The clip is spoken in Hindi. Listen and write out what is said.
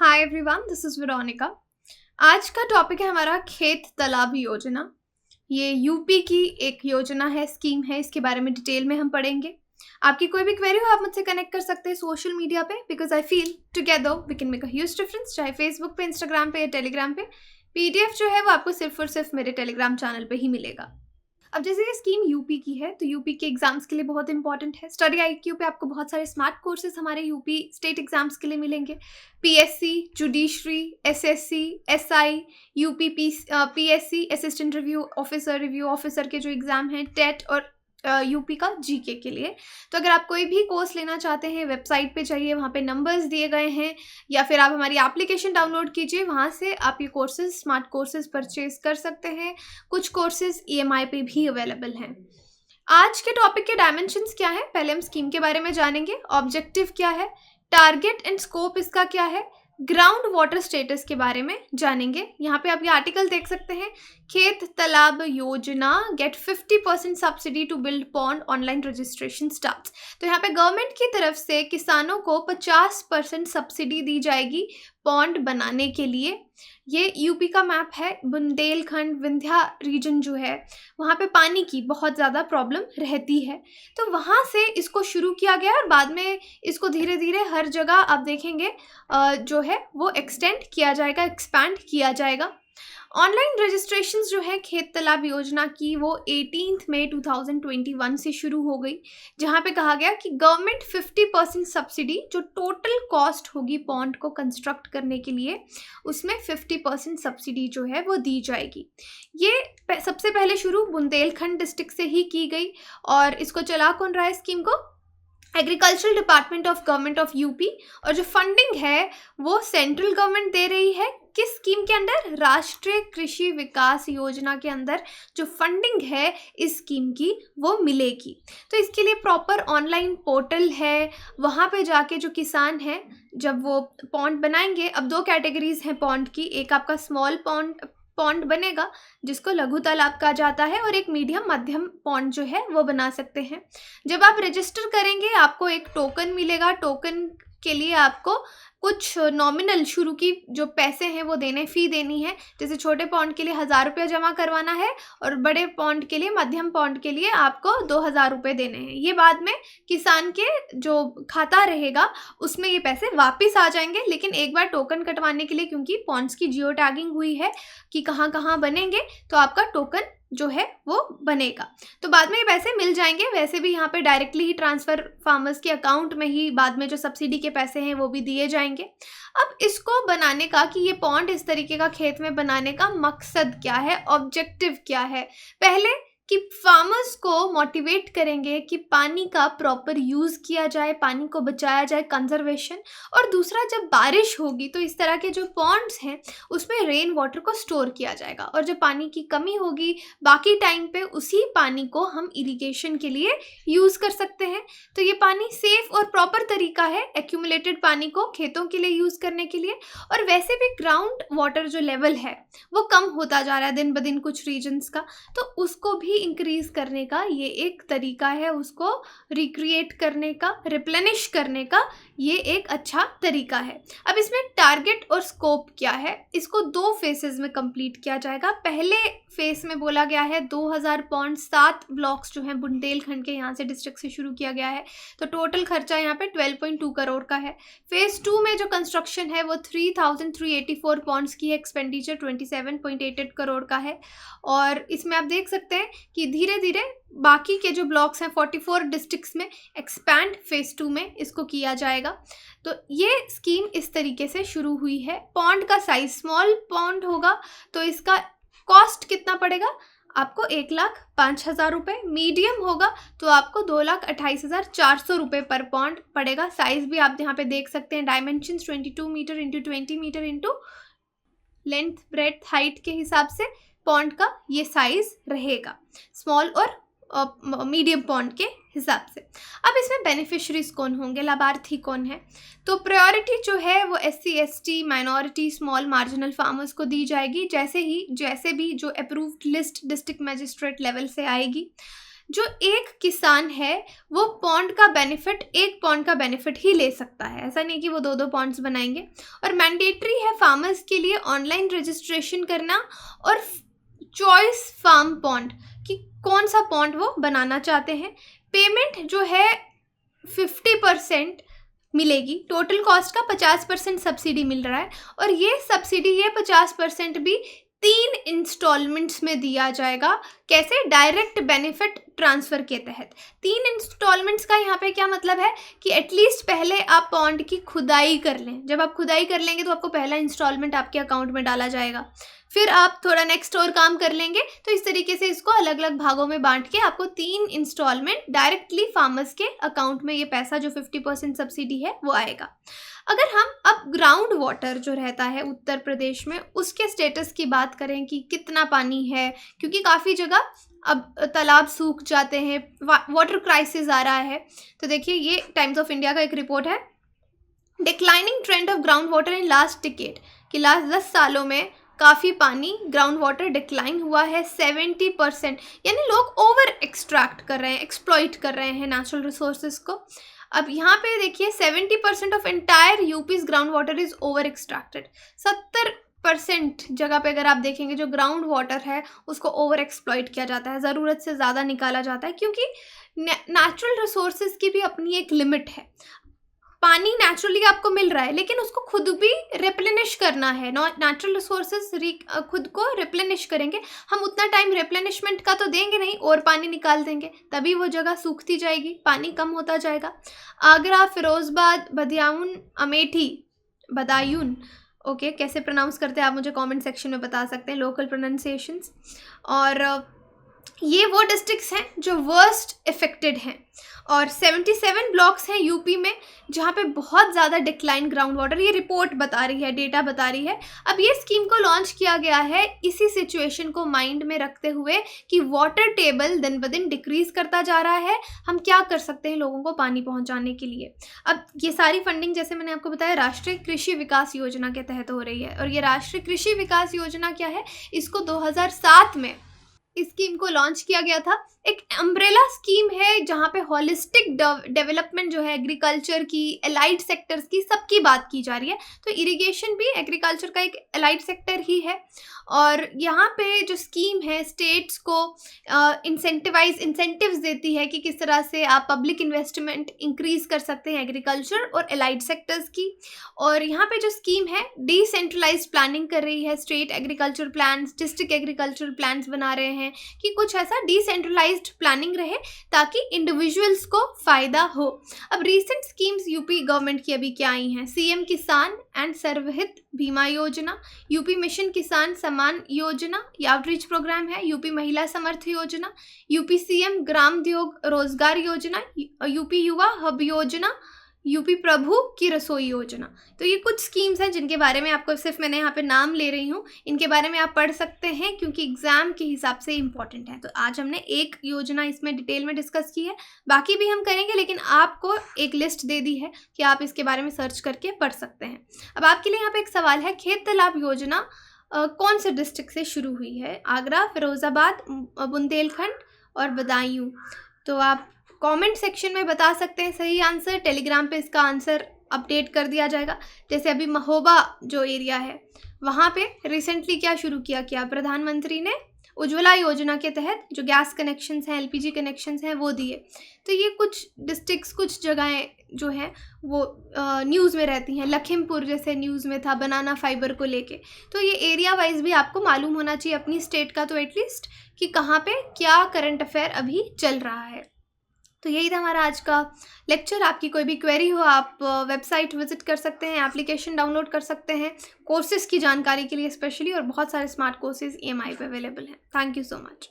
Hi everyone, this is Veronica. आज का टॉपिक है हमारा खेत तालाब योजना। ये यूपी की एक योजना है, स्कीम है। इसके बारे में डिटेल में हम पढ़ेंगे। आपकी कोई भी क्वेरी हो आप मुझसे कनेक्ट कर सकते हैं सोशल मीडिया पे, because I feel together we can make a huge difference. चाहे फेसबुक पे, इंस्टाग्राम पे या टेलीग्राम पे। पीडीएफ जो है वो आपको सिर्फ और सिर्फ मेरे टेलीग्राम चैनल पे ही मिलेगा। अब जैसे ये स्कीम यूपी की है तो यूपी के एग्जाम्स के लिए बहुत इंपॉर्टेंट है। स्टडी आईक्यू पे आपको बहुत सारे स्मार्ट कोर्सेज हमारे यूपी स्टेट एग्जाम्स के लिए मिलेंगे। PSC, judiciary, SSC, SI, UP PSC assistant review officer के जो एग्जाम हैं, टेट और यूपी का जीके के लिए। तो अगर आप कोई भी कोर्स लेना चाहते हैं, वेबसाइट पे जाइए, वहाँ पे नंबर्स दिए गए हैं, या फिर आप हमारी एप्लीकेशन डाउनलोड कीजिए, वहाँ से आप ये कोर्सेज, स्मार्ट कोर्सेज परचेज कर सकते हैं। कुछ कोर्सेज ईएमआई पे भी अवेलेबल हैं। आज के टॉपिक के डायमेंशंस क्या है, पहले हम स्कीम के बारे में जानेंगे। ऑब्जेक्टिव क्या है, टारगेट एंड स्कोप इसका क्या है, ग्राउंड वाटर स्टेटस के बारे में जानेंगे। यहाँ पे आप ये आर्टिकल देख सकते हैं, Khet Talab Yojana get 50% subsidy to build pond, online registration starts. तो यहाँ पे गवर्नमेंट की तरफ से किसानों को 50% सब्सिडी दी जाएगी पॉन्ड बनाने के लिए। ये यूपी का मैप है। बुंदेलखंड, विंध्या रीजन जो है, वहाँ पे पानी की बहुत ज़्यादा प्रॉब्लम रहती है, तो वहाँ से इसको शुरू किया गया और बाद में इसको धीरे धीरे हर जगह आप देखेंगे जो है वो एक्सटेंड किया जाएगा, एक्सपैंड किया जाएगा। ऑनलाइन रजिस्ट्रेशंस जो है खेत तालाब योजना की, वो 18 मई 2021 से शुरू हो गई, जहाँ पे कहा गया कि गवर्नमेंट 50% सब्सिडी, जो टोटल कॉस्ट होगी पॉन्ड को कंस्ट्रक्ट करने के लिए, उसमें 50% सब्सिडी जो है वो दी जाएगी। ये सबसे पहले शुरू बुंदेलखंड डिस्ट्रिक्ट से ही की गई और इसको चला कौन रहा है स्कीम को? Agricultural department of government of UP. और जो फंडिंग है वो सेंट्रल गवर्नमेंट दे रही है। किस स्कीम के अंडर? राष्ट्रीय कृषि विकास योजना के अंदर जो फंडिंग है इस स्कीम की वो मिलेगी। तो इसके लिए प्रॉपर ऑनलाइन पोर्टल है, वहाँ पे जाके जो किसान हैं जब वो पॉन्ड बनाएंगे, अब दो कैटेगरीज हैं पॉन्ड की, एक आपका स्मॉल पॉन्ड बनेगा जिसको लघु तालाब कहा जाता है, और एक मीडियम मध्यम पॉन्ड जो है वो बना सकते हैं। जब आप रजिस्टर करेंगे आपको एक टोकन मिलेगा। टोकन के लिए आपको कुछ नॉमिनल शुरू की जो पैसे हैं वो देने, फ़ी देनी है। जैसे छोटे पॉन्ड के लिए 1000 रुपये जमा करवाना है और बड़े पॉन्ड के लिए, मध्यम पॉन्ड के लिए आपको 2000 रुपये देने हैं। ये बाद में किसान के जो खाता रहेगा उसमें ये पैसे वापस आ जाएंगे, लेकिन एक बार टोकन कटवाने के लिए, क्योंकि पॉन्ड्स की जियो टैगिंग हुई है कि कहाँ कहाँ बनेंगे, तो आपका टोकन जो है वो बनेगा, तो बाद में ये पैसे मिल जाएंगे। वैसे भी यहाँ पे डायरेक्टली ही ट्रांसफ़र फार्मर्स के अकाउंट में ही बाद में जो सब्सिडी के पैसे हैं वो भी दिए जाएंगे। अब इसको बनाने का, कि ये पॉन्ड इस तरीके का खेत में बनाने का मकसद क्या है, ऑब्जेक्टिव क्या है? पहले कि फार्मर्स को मोटिवेट करेंगे कि पानी का प्रॉपर यूज़ किया जाए, पानी को बचाया जाए, कंजर्वेशन। और दूसरा, जब बारिश होगी तो इस तरह के जो पॉन्ड्स हैं उसमें रेन वाटर को स्टोर किया जाएगा, और जब पानी की कमी होगी बाकी टाइम पे उसी पानी को हम इरिगेशन के लिए यूज़ कर सकते हैं। तो ये पानी सेफ और प्रॉपर तरीका है एक्यूमुलेटेड पानी को खेतों के लिए यूज़ करने के लिए। और वैसे भी ग्राउंड वाटर जो लेवल है वो कम होता जा रहा है दिन ब दिन कुछ रीजन्स का, तो उसको भी इंक्रीज करने का ये एक तरीका है, उसको रिक्रिएट करने का, रिप्लेनिश करने का ये एक अच्छा तरीका है। अब इसमें टारगेट और स्कोप क्या है, इसको 2 फेसेस में कंप्लीट किया जाएगा। पहले फेस में बोला गया है 2000 पॉइंट 7 ब्लॉक्स जो हैं बुंदेलखंड के, यहाँ से डिस्ट्रिक्ट से शुरू किया गया है, तो टोटल खर्चा यहाँ पे 12.2 करोड़ का है। फेज 2 में जो कंस्ट्रक्शन है वो 3384 पॉइंट्स की है, एक्सपेंडिचर 27.88 करोड़ का है। और इसमें आप देख सकते हैं कि धीरे धीरे बाकी के जो ब्लॉक्स हैं 44 डिस्ट्रिक्ट्स में एक्सपैंड फेज 2 में इसको किया जाएगा। तो ये स्कीम इस तरीके से शुरू हुई है। पॉन्ड का साइज, स्मॉल पॉन्ड होगा तो इसका कॉस्ट कितना पड़ेगा आपको? 1,05,000 रुपये। मीडियम होगा तो आपको 2,28,400 रुपये पर पॉन्ड पड़ेगा। साइज भी आप यहाँ पे देख सकते हैं, dimensions 22 metre into 20 metre into length, breadth, height के हिसाब से पॉन्ड का ये साइज रहेगा, स्मॉल और मीडियम पॉन्ड के हिसाब से। अब इसमें बेनिफिशरीज कौन होंगे, लाभार्थी कौन है? तो प्रायोरिटी जो है वो SC ST, minority, small marginal farmers को दी जाएगी, जैसे भी जो approved list district magistrate level से आएगी। जो एक किसान है वो पॉन्ड का बेनिफिट, एक पॉन्ड का बेनिफिट ही ले सकता है, ऐसा नहीं कि वो 2-2 पॉन्ड्स बनाएंगे। और मैंडेटरी है फार्मर्स के लिए ऑनलाइन रजिस्ट्रेशन करना और चॉइस फार्म पॉन्ड, कि कौन सा पॉन्ड वो बनाना चाहते हैं। पेमेंट जो है 50% मिलेगी, टोटल कॉस्ट का 50% सब्सिडी मिल रहा है। और ये सब्सिडी, ये 50% भी 3 इंस्टॉलमेंट्स में दिया जाएगा। कैसे? डायरेक्ट बेनिफिट ट्रांसफ़र के तहत 3 इंस्टॉलमेंट्स का यहाँ पे क्या मतलब है कि एटलीस्ट पहले आप पॉन्ड की खुदाई कर लें। जब आप खुदाई कर लेंगे तो आपको पहला इंस्टॉलमेंट आपके अकाउंट में डाला जाएगा, फिर आप थोड़ा नेक्स्ट और काम कर लेंगे, तो इस तरीके से इसको अलग अलग भागों में बांट के आपको 3 इंस्टॉलमेंट डायरेक्टली फार्मर्स के अकाउंट में ये पैसा जो 50% सब्सिडी है वो आएगा। अगर हम अब ग्राउंड वाटर जो रहता है उत्तर प्रदेश में उसके स्टेटस की बात करें कि कितना पानी है, क्योंकि काफ़ी जगह अब तालाब सूख जाते हैं, वाटर क्राइसिस आ रहा है। तो देखिए, ये टाइम्स ऑफ इंडिया का एक रिपोर्ट है, declining trend of ground water in last decade, कि लास्ट 10 सालों में काफ़ी पानी ग्राउंड वाटर डिक्लाइन हुआ है 70%, यानी लोग ओवर एक्सट्रैक्ट कर रहे हैं, एक्सप्लॉइट कर रहे हैं नेचुरल रिसोर्सेज को। अब यहाँ पे देखिए 70% of entire यूपीज ground water is over extracted. 70% जगह पे अगर आप देखेंगे जो ग्राउंड वाटर है उसको ओवर एक्सप्लॉइट किया जाता है, ज़रूरत से ज़्यादा निकाला जाता है, क्योंकि नेचुरल रिसोर्सेज की भी अपनी एक लिमिट है। पानी नेचुरली आपको मिल रहा है लेकिन उसको खुद भी रिप्लेनिश करना है। नेचुरल रिसोर्सेज खुद को रिप्लेनिश करेंगे, हम उतना टाइम रिप्लेनिशमेंट का तो देंगे नहीं और पानी निकाल देंगे, तभी वो जगह सूखती जाएगी, पानी कम होता जाएगा। आगरा, फिरोजबाद, बदायूं, अमेठी, बदायूं, ओके, कैसे प्रोनाउंस करते हैं आप मुझे कमेंट सेक्शन में बता सकते हैं, लोकल प्रोनाउंसिएशंस। और ये वो डिस्ट्रिक्ट्स हैं जो वर्स्ट इफेक्टेड हैं, और 77 ब्लॉक्स हैं यूपी में जहाँ पे बहुत ज़्यादा डिक्लाइन ग्राउंड वाटर, ये रिपोर्ट बता रही है, डेटा बता रही है। अब ये स्कीम को लॉन्च किया गया है इसी सिचुएशन को माइंड में रखते हुए कि वाटर टेबल दिन ब दिन डिक्रीज़ करता जा रहा है, हम क्या कर सकते हैं लोगों को पानी पहुँचाने के लिए। अब ये सारी फंडिंग जैसे मैंने आपको बताया राष्ट्रीय कृषि विकास योजना के तहत हो रही है, और ये राष्ट्रीय कृषि विकास योजना क्या है, इसको 2007 में इस स्कीम को लॉन्च किया गया था। एक अम्ब्रेला स्कीम है जहाँ पे हॉलिस्टिक डेवलपमेंट जो है एग्रीकल्चर की, एलाइड सेक्टर्स की, सबकी बात की जा रही है। तो इरिगेशन भी एग्रीकल्चर का एक एलाइड सेक्टर ही है, और यहाँ पे जो स्कीम है स्टेट्स को इंसेंटिव्स देती है कि किस तरह से आप पब्लिक इन्वेस्टमेंट इंक्रीज कर सकते हैं एग्रीकल्चर और एलाइड सेक्टर्स की। और यहाँ पे जो स्कीम है डिसेंट्रलाइज्ड प्लानिंग कर रही है, state agriculture plans, district agriculture plans बना रहे हैं कि कुछ ऐसा डिसेंट्रलाइज्ड प्लानिंग रहे ताकि इंडिविजुअल्स को फ़ायदा हो। अब रीसेंट स्कीम्स यूपी गवर्नमेंट की अभी क्या आई हैं, सीएम किसान एंड सर्वहित बीमा योजना, यूपी मिशन किसान सम्मान योजना, ये आउटरीच प्रोग्राम है, यूपी महिला समर्थ योजना, यूपी सीएम ग्राम उद्योग रोजगार योजना, यूपी युवा हब योजना, यूपी प्रभु की रसोई योजना। तो ये कुछ स्कीम्स हैं जिनके बारे में आपको सिर्फ मैंने यहाँ पे नाम ले रही हूँ, इनके बारे में आप पढ़ सकते हैं क्योंकि एग्जाम के हिसाब से इम्पॉर्टेंट है। तो आज हमने एक योजना इसमें डिटेल में डिस्कस की है, बाकी भी हम करेंगे, लेकिन आपको एक लिस्ट दे दी है कि आप इसके बारे में सर्च करके पढ़ सकते हैं। अब आपके लिए यहाँ पे एक सवाल है, खेत तालाब योजना कौन से डिस्ट्रिक्ट से शुरू हुई है? आगरा, फिरोजाबाद, बुंदेलखंड और बदायूं। तो आप कमेंट सेक्शन में बता सकते हैं सही आंसर, टेलीग्राम पे इसका आंसर अपडेट कर दिया जाएगा। जैसे अभी महोबा जो एरिया है वहाँ पे रिसेंटली क्या शुरू किया प्रधानमंत्री ने उज्ज्वला योजना के तहत जो गैस कनेक्शंस हैं, एलपीजी कनेक्शंस हैं वो दिए। तो ये कुछ डिस्ट्रिक्ट्स, कुछ जगहें जो हैं वो न्यूज़ में रहती हैं। लखीमपुर जैसे न्यूज़ में था बनाना फाइबर को लेके। तो ये एरिया वाइज भी आपको मालूम होना चाहिए अपनी स्टेट का तो एटलीस्ट, कि कहाँ पे क्या करंट अफेयर अभी चल रहा है। तो यही था हमारा आज का लेक्चर। आपकी कोई भी क्वेरी हो आप वेबसाइट विजिट कर सकते हैं, एप्लीकेशन डाउनलोड कर सकते हैं कोर्सेज़ की जानकारी के लिए स्पेशली, और बहुत सारे स्मार्ट कोर्सेज़ EMI पे अवेलेबल हैं। Thank you so much.